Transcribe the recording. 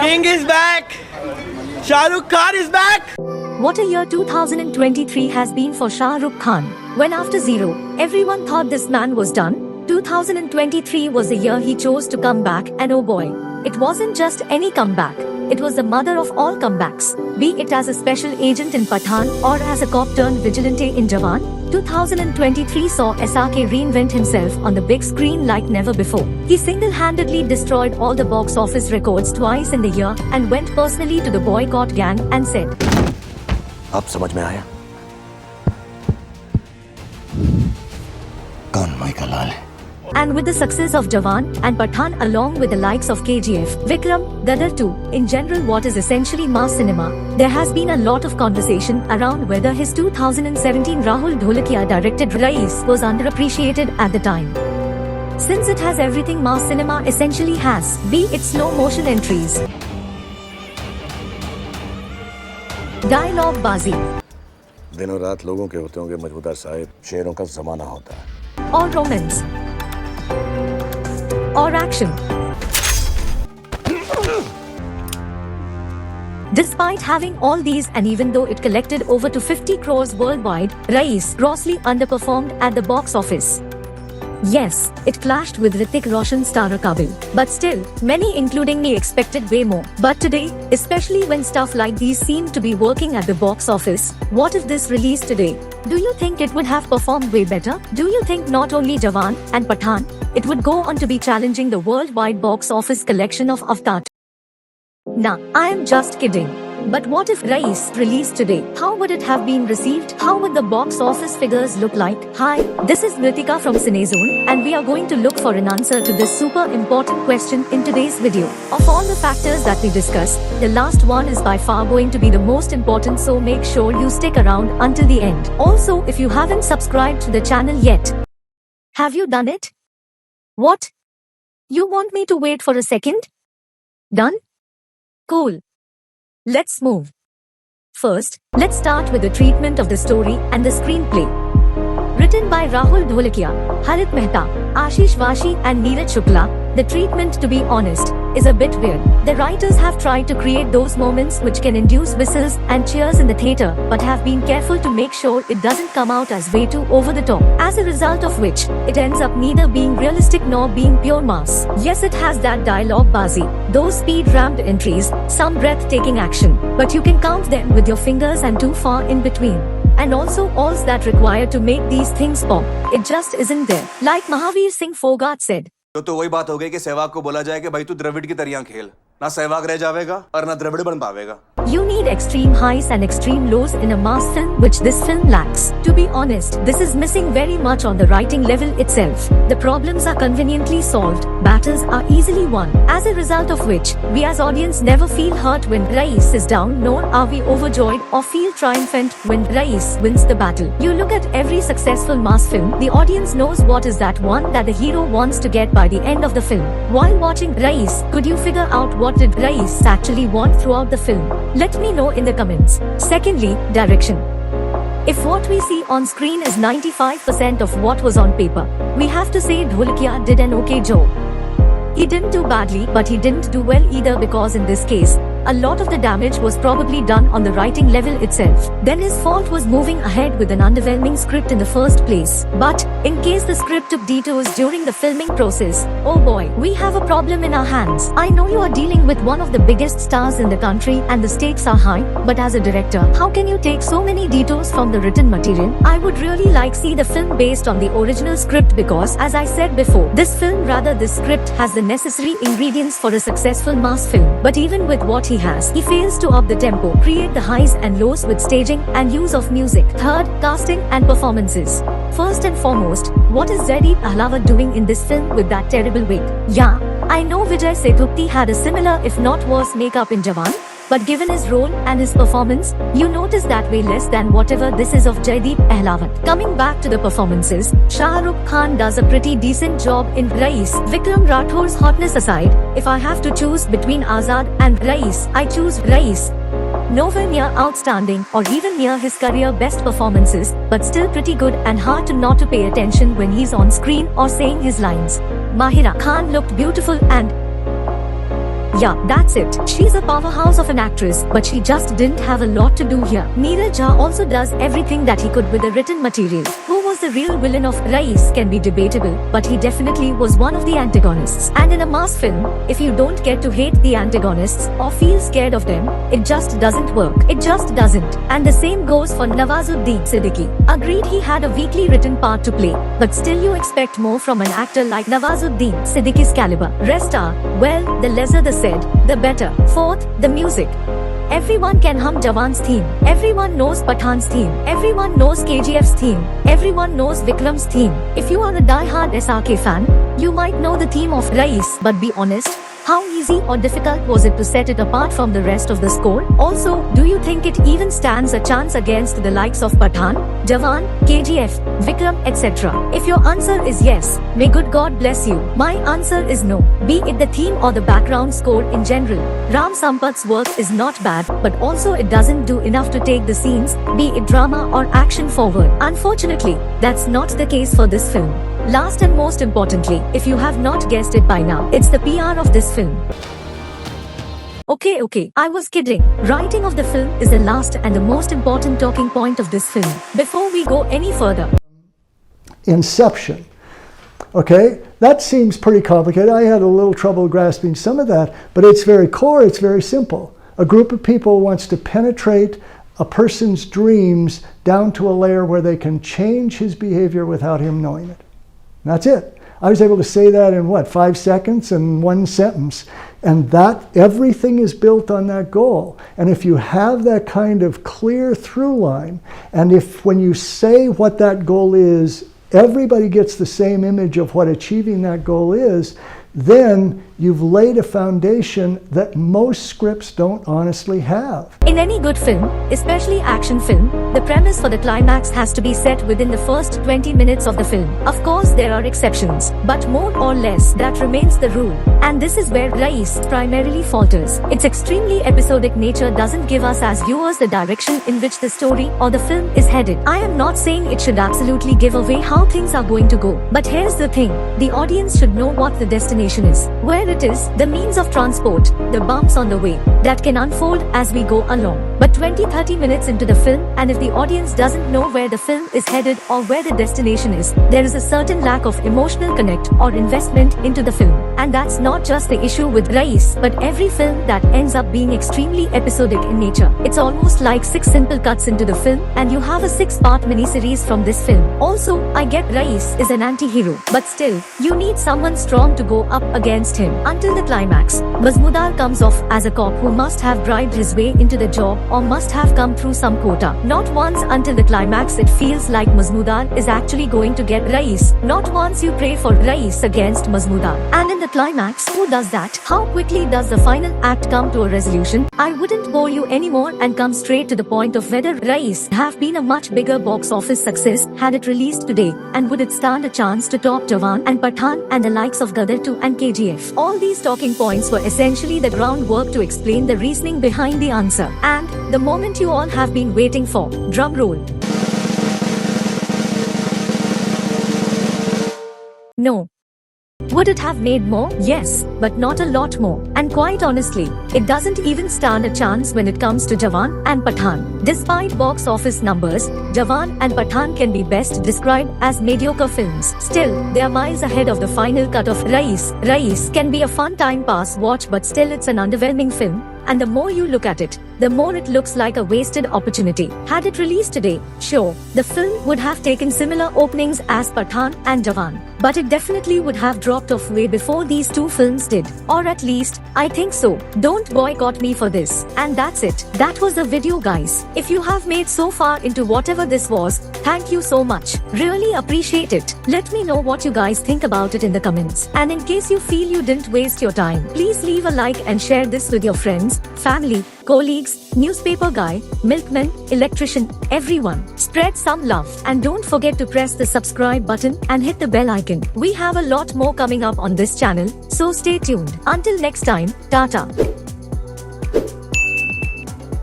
King is back! Shah Rukh Khan is back! What a year 2023 has been for Shah Rukh Khan. When after Zero, everyone thought this man was done, 2023 was the year he chose to come back, and oh boy, it wasn't just any comeback. It was the mother of all comebacks. Be it as a special agent in Pathaan or as a cop turned vigilante in Jawan, 2023 saw SRK reinvent himself on the big screen like never before. He single-handedly destroyed all the box office records twice in the year and went personally to the boycott gang and said, अब समझ में आया कौन माई का लाल है. And with the success of Jawan and Pathaan along with the likes of KGF, Vikram, Gadar 2, in general what is essentially mass cinema, there has been a lot of conversation around whether his 2017 Rahul Dholakia directed Raees was underappreciated at the time. Since it has everything mass cinema essentially has, be it slow motion entries, dialogue bazi, दिनों रात लोगों के होते होंगे मजबूदार साहिब, शेरों का जमाना होता है, or romance, or action. Despite having all these and even though it collected over to 50 crores worldwide, Raees grossly underperformed at the box office. Yes, it clashed with Hrithik Roshan's Star Kabil, but still, many including me expected way more. But today, especially when stuff like these seem to be working at the box office, what if this released today? Do you think it would have performed way better? Do you think not only Jawan and Pathaan, it would go on to be challenging the worldwide box office collection of Avatar? Nah, I am just kidding. But what if Raees released today? How would it have been received? How would the box office figures look like? Hi, this is Nitika from Cinezone and we are going to look for an answer to this super important question in today's video. Of all the factors that we discuss, the last one is by far going to be the most important, so make sure you stick around until the end. Also, if you haven't subscribed to the channel yet, have you done it? What? You want me to wait for a second? Done? Cool. Let's move. First, let's start with the treatment of the story and the screenplay. Written by Rahul Dholakia, Harit Mehta, Ashish Vashi and Neeraj Shukla, the treatment, to be honest, is a bit weird. The writers have tried to create those moments which can induce whistles and cheers in the theatre, but have been careful to make sure it doesn't come out as way too over the top. As a result of which, it ends up neither being realistic nor being pure mass. Yes, it has that dialogue bazi, those speed-ramped entries, some breathtaking action, but you can count them with your fingers and too far in between. And also all's that required to make these things pop. It just isn't there. Like Mahavir Singh Fogart said, तो वही बात हो गई कि सहवाग को बोला जाए कि भाई तू द्रविड़ की तरह खेल, ना सहवाग रह जाएगा और ना द्रविड़ बन पावेगा. You need extreme highs and extreme lows in a mass film, which this film lacks. To be honest, this is missing very much on the writing level itself. The problems are conveniently solved, battles are easily won, as a result of which, we as audience never feel hurt when Raees is down, nor are we overjoyed or feel triumphant when Raees wins the battle. You look at every successful mass film, the audience knows what is that one that the hero wants to get by the end of the film. While watching Raees, could you figure out what did Raees actually want throughout the film? Let me know in the comments. Secondly, direction. If what we see on screen is 95% of what was on paper, we have to say Dholakia did an okay job. He didn't do badly, but he didn't do well either, because in this case, a lot of the damage was probably done on the writing level itself. Then his fault was moving ahead with an underwhelming script in the first place. But, in case the script took detours during the filming process, oh boy, we have a problem in our hands. I know you are dealing with one of the biggest stars in the country and the stakes are high, but as a director, how can you take so many detours from the written material? I would really like see the film based on the original script, because, as I said before, this script has the necessary ingredients for a successful mass film. But even with what he has, he fails to up the tempo, create the highs and lows with staging and use of music. Third, casting and performances. First and foremost, what is Jaideep Ahlawat doing in this film with that terrible wig? Yeah, I know Vijay Sethupathi had a similar if not worse makeup in Jawan, but given his role and his performance, you notice that way less than whatever this is of Jaideep Ahlawat. Coming back to the performances, Shah Rukh Khan does a pretty decent job in Raees. Vikram Rathor's hotness aside, if I have to choose between Azad and Raees, I choose Raees. Nowhere near outstanding or even near his career best performances, but still pretty good and hard to not to pay attention when he's on screen or saying his lines. Mahira Khan looked beautiful and Yeah, that's it. She's a powerhouse of an actress, but she just didn't have a lot to do here. Neeraj Jha also does everything that he could with the written material. Who was the real villain of Raees can be debatable, but he definitely was one of the antagonists. And in a mass film, if you don't get to hate the antagonists or feel scared of them, it just doesn't work. It just doesn't. And the same goes for Nawazuddin Siddiqui. Agreed, he had a weakly written part to play, but still you expect more from an actor like Nawazuddin Siddiqui's caliber. Rest are, well, the lesser the said, the better. Fourth, the music. Everyone can hum Jawan's theme. Everyone knows Pathaan's theme. Everyone knows KGF's theme. Everyone knows Vikram's theme. If you are a die-hard SRK fan, you might know the theme of Raees, but be honest, how easy or difficult was it to set it apart from the rest of the score? Also, do you think it even stands a chance against the likes of Pathaan, Jawan, KGF, Vikram, etc.? If your answer is yes, may good God bless you. My answer is no. Be it the theme or the background score in general, Ram Sampath's work is not bad, but also it doesn't do enough to take the scenes, be it drama or action, forward. Unfortunately, that's not the case for this film. Last and most importantly, if you have not guessed it by now, it's the PR of this film. Okay, I was kidding. Writing of the film is the last and the most important talking point of this film. Before we go any further. Inception. Okay, that seems pretty complicated. I had a little trouble grasping some of that, but it's very core, it's very simple. A group of people wants to penetrate a person's dreams down to a layer where they can change his behavior without him knowing it. That's it. I was able to say that in 5 seconds and 1 sentence. And that everything is built on that goal. And if you have that kind of clear through line, and if when you say what that goal is, everybody gets the same image of what achieving that goal is, then you've laid a foundation that most scripts don't honestly have. In any good film, especially action film, the premise for the climax has to be set within the first 20 minutes of the film. Of course, there are exceptions, but more or less that remains the rule. And this is where Raees primarily falters. Its extremely episodic nature doesn't give us as viewers the direction in which the story or the film is headed. I am not saying it should absolutely give away how things are going to go, but here's the thing, the audience should know what the destination is, where it is, the means of transport, the bumps on the way, that can unfold as we go along. But 20-30 minutes into the film, and if the audience doesn't know where the film is headed or where the destination is, there is a certain lack of emotional connect or investment into the film. And that's not just the issue with Raees, but every film that ends up being extremely episodic in nature. It's almost like 6 simple cuts into the film, and you have a 6-part miniseries from this film. Also, I get Raees is an anti-hero, but still, you need someone strong to go up against him. Until the climax, Mazmudar comes off as a cop who must have bribed his way into the job or must have come through some quota. Not once until the climax it feels like Mazmudar is actually going to get Raees. Not once you pray for Raees against Mazmudar. And in the climax, who does that? How quickly does the final act come to a resolution? I wouldn't bore you anymore and come straight to the point of whether Raees have been a much bigger box office success had it released today, and would it stand a chance to top Jawan and Pathaan and the likes of Gadar 2 and KGF? All these talking points were essentially the groundwork to explain the reasoning behind the answer. And the moment you all have been waiting for. Drum roll. No. Would it have made more? Yes, but not a lot more. And quite honestly, it doesn't even stand a chance when it comes to Jawan and Pathaan. Despite box office numbers, Jawan and Pathaan can be best described as mediocre films. Still, they are miles ahead of the final cut of Raees. Raees can be a fun time pass watch, but still it's an underwhelming film. And the more you look at it, the more it looks like a wasted opportunity. Had it released today, sure, the film would have taken similar openings as Pathaan and Jawan. But it definitely would have dropped off way before these two films did. Or at least, I think so. Don't boycott me for this. And that's it. That was the video, guys. If you have made so far into whatever this was, thank you so much. Really appreciate it. Let me know what you guys think about it in the comments. And in case you feel you didn't waste your time, please leave a like and share this with your friends, family, colleagues, newspaper guy, milkman, electrician, everyone. Spread some love. And don't forget to press the subscribe button and hit the bell icon. We have a lot more coming up on this channel, so stay tuned. Until next time, Tata.